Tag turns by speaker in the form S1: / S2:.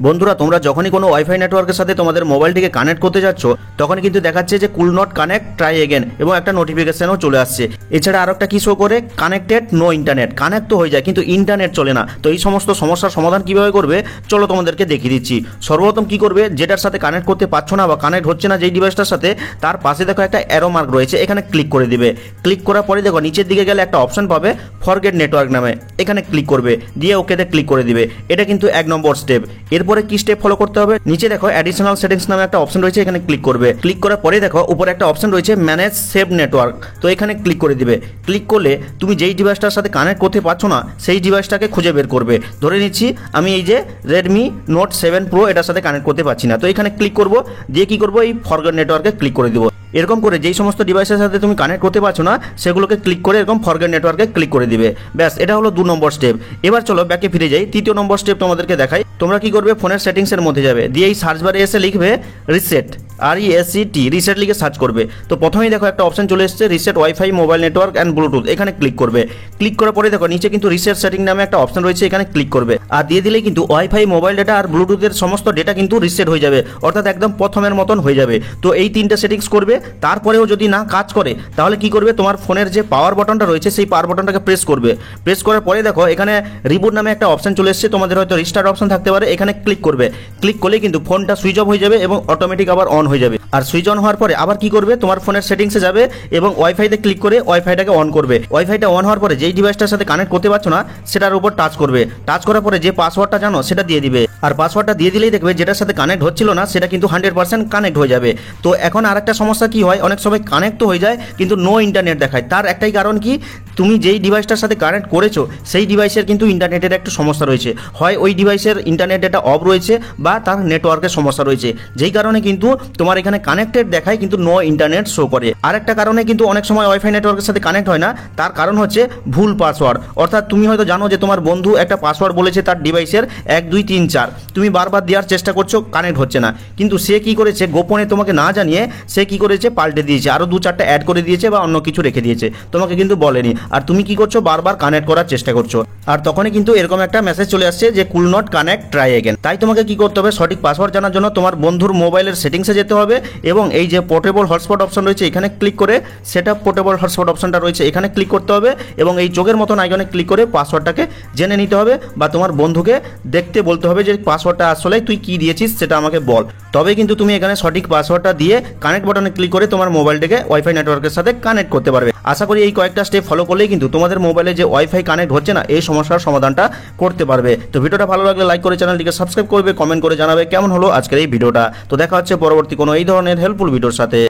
S1: বন্ধুরা তোমরা যখনই কোনো ওয়াইফাই নেটওয়ার্কের সাথে তোমাদের মোবাইলটিকে কানেক্ট করতে যাচ্ছ তখন কিন্তু দেখাচ্ছে যে কুল নট কানেক্ট ট্রাই এগেন এবং একটা নোটিফিকেশনও চলে আসছে। এছাড়া আরও একটা কি শো করে কানেক্টেড নো ইন্টারনেট, কানেক্ট তো হয়ে যায় কিন্তু ইন্টারনেট চলে না। তো এই সমস্ত সমস্যার সমাধান কিভাবে করবে চলো তোমাদেরকে দেখিয়ে দিচ্ছি। সর্বপ্রথম কি করবে, যেটার সাথে কানেক্ট করতে পারছো না বা কানেক্ট হচ্ছে না যেই ডিভাইসটার সাথে, তার পাশে দেখো একটা অ্যারো মার্ক রয়েছে, এখানে ক্লিক করে দিবে। ক্লিক করার পরে দেখো নিচের দিকে গেলে একটা অপশন পাবে ফরগেট নেটওয়ার্ক নামে, এখানে ক্লিক করবে, দিয়ে ওকেতে ক্লিক করে দিবে। এটা কিন্তু 1 নম্বর স্টেপ। এরপরে কি স্টেপ ফলো করতে হবে, নিচে দেখো অ্যাডিশনাল সেটিংস নামে একটা অপশন রয়েছে, এখানে ক্লিক করবে। ক্লিক করার পরে দেখো উপরে একটা অপশন রয়েছে ম্যানেজ সেভ নেটওয়ার্ক, তো এখানে ক্লিক করে দিবে। ক্লিক করলে তুমি যেই ডিভাইসটার সাথে কানেক্ট করতে পারছো না সেই ডিভাইসটাকে খুঁজে বের করবে। ধরে নিচ্ছি আমি এই যে রেডমি নোট 7 প্রো এটার সাথে কানেক্ট করতে পারছি না, তো এখানে ক্লিক করব, দিয়ে কি করব এই ফরগেট নেটওয়ার্কে ক্লিক করে দিব। এরকম করে যেই সমস্ত ডিভাইসের সাথে তুমি কানেক্ট করতে পারছো না সেগুলোকে ক্লিক করে এরকম ফরগেট নেটওয়ার্কে ক্লিক করে দিবে। ব্যাস, এটা হলো 2 নম্বর স্টেপ। এবার চলো ব্যাকে ফিরে যাই, 3য় নম্বর স্টেপ তোমাদেরকে দেখাই। তোমরা কি করবে, ফোনের সেটিংসের মধ্যে যাবে, দিয়ে এই সার্চ বারে এসে লিখবে রিসেট, RESET, রিসেট লিখে সার্চ করবে। তো প্রথমেই দেখো একটা অপশন চলে এসেছে reset wifi mobile network and Bluetooth, এখানে ক্লিক করবে। ক্লিক করার পরে দেখো নিচে কিন্তু রিসেট সেটিং নামে একটা অপশন রয়েছে, এখানে ক্লিক করবে। আর দিয়ে দিলে কিন্তু ওয়াইফাই মোবাইল ডেটা আর ব্লুটুথের সমস্ত ডেটা কিন্তু রিসেট হয়ে যাবে, অর্থাৎ একদম প্রথমের মতন হয়ে যাবে। তো এই 3টে সেটিংস করবে। তারপরেও যদি না কাজ করে তাহলে কি করবে, তোমার ফোনের যে পাওয়ার বাটনটা রয়েছে সেই পাওয়ার বাটনটাকে প্রেস করবে। প্রেস করার পরে দেখো এখানে রিবুট নামে একটা অপশন চলে এসেছে, তোমাদের হয়তো রিস্টার্ট অপশন থাকতে পারে, এখানে ক্লিক করবে। ক্লিক করলে কিন্তু ফোনটা সুইচ অফ হয়ে যাবে এবং অটোমেটিক আবার অন হয়ে যাবে। আর সুইচ অন হওয়ার পরে আবার কি করবে, তোমার ফোনের সেটিংসে যাবে এবং ওয়াইফাইতে ক্লিক করে ওয়াইফাইটাকে অন করবে। ওয়াইফাইটা অন হওয়ার পরে যেই ডিভাইসটার সাথে কানেক্ট করতে পারছো না সেটার উপর টাচ করবে। টাচ করার পরে যে পাসওয়ার্ডটা জানো সেটা দিয়ে দিবে। আর পাসওয়ার্ডটা দিয়ে দিলেই দেখবে যেটার সাথে কানেক্ট হচ্ছিল না সেটা কিন্তু 100% কানেক্ট হয়ে যাবে। তো এখন আরেকটা সমস্যা কি হয়, অনেক সময় কানেক্ট তো হয়ে যায় কিন্তু নো ইন্টারনেট দেখায়। তার একটাই কারণ কি, তুমি যেই ডিভাইসটার সাথে কানেক্ট করেছো সেই ডিভাইসের কিন্তু ইন্টারনেটের একটা সমস্যা রয়েছে, হয় ওই ডিভাইসের ইন্টারনেট ডেটা অফ রয়েছে বা তার নেটওয়ার্কের সমস্যা রয়েছে, যেই কারণে কিন্তু তোমার এখানে কানেক্টেড দেখায় কিন্তু নো ইন্টারনেট শো করে। আরেকটা কারণে কিন্তু অনেক সময় ওয়াইফাই নেটওয়ার্কের সাথে কানেক্ট হয় না, তার কারণ হচ্ছে ভুল পাসওয়ার্ড। অর্থাৎ তুমি হয়তো জানো যে তোমার বন্ধু একটা পাসওয়ার্ড বলেছে তার ডিভাইসের 1 2 3 4, তুমি বারবার দেওয়ার চেষ্টা করছো, কানেক্ট হচ্ছে না, কিন্তু সে কি করেছে গোপনে তোমাকে না জানিয়ে সে কি করেছে পাল্টে দিয়েছে, আরও 2 4টা অ্যাড করে দিয়েছে বা অন্য কিছু রেখে দিয়েছে, তোমাকে কিন্তু বলেনি। আর তুমি কি করছো, বারবার কানেক্ট করার চেষ্টা করছো, আর তখনই কিন্তু এরকম একটা মেসেজ চলে আসছে যে কুল নট কানেক্ট ট্রাই এগেন। তাই তোমাকে কি করতে হবে, সঠিক পাসওয়ার্ড জানার জন্য তোমার বন্ধুর মোবাইলের সেটিংসে যেতে হবে এবং এই যে পোর্টেবল হটস্পট অপশন রয়েছে এখানে ক্লিক করে সেটআপ পোর্টেবল হটস্পট অপশনটা রয়েছে এখানে ক্লিক করতে হবে এবং এই চোখের মতন আইকনে ক্লিক করে পাসওয়ার্ডটাকে জেনে নিতে হবে বা তোমার বন্ধুকে দেখতে বলতে হবে যে পাসওয়ার্ডটা আসলে তুই কি দিয়েছিস সেটা আমাকে বল। তবে কিন্তু তুমি এখানে সঠিক পাসওয়ার্ডটা দিয়ে কানেক্ট বাটনে ক্লিক করে তোমার মোবাইলটাকে ওয়াইফাই নেটওয়ার্কের সাথে কানেক্ট করতে পারবে। আশা করি এই কয়েকটা স্টেপ ফলো করলেই কিন্তু তোমাদের মোবাইলে যে ওয়াইফাই কানেক্ট হচ্ছে না এই সমস্যার সমাধানটা করতে পারবে। তো ভিডিওটা ভালো লাগলে লাইক করে চ্যানেলটিকে সাবস্ক্রাইব করবে, কমেন্ট করে জানাবে কেমন হলো আজকের এই ভিডিওটা। তো দেখা হচ্ছে পরবর্তী কোনো এই ধরনের হেল্পফুল ভিডিওর সাথে।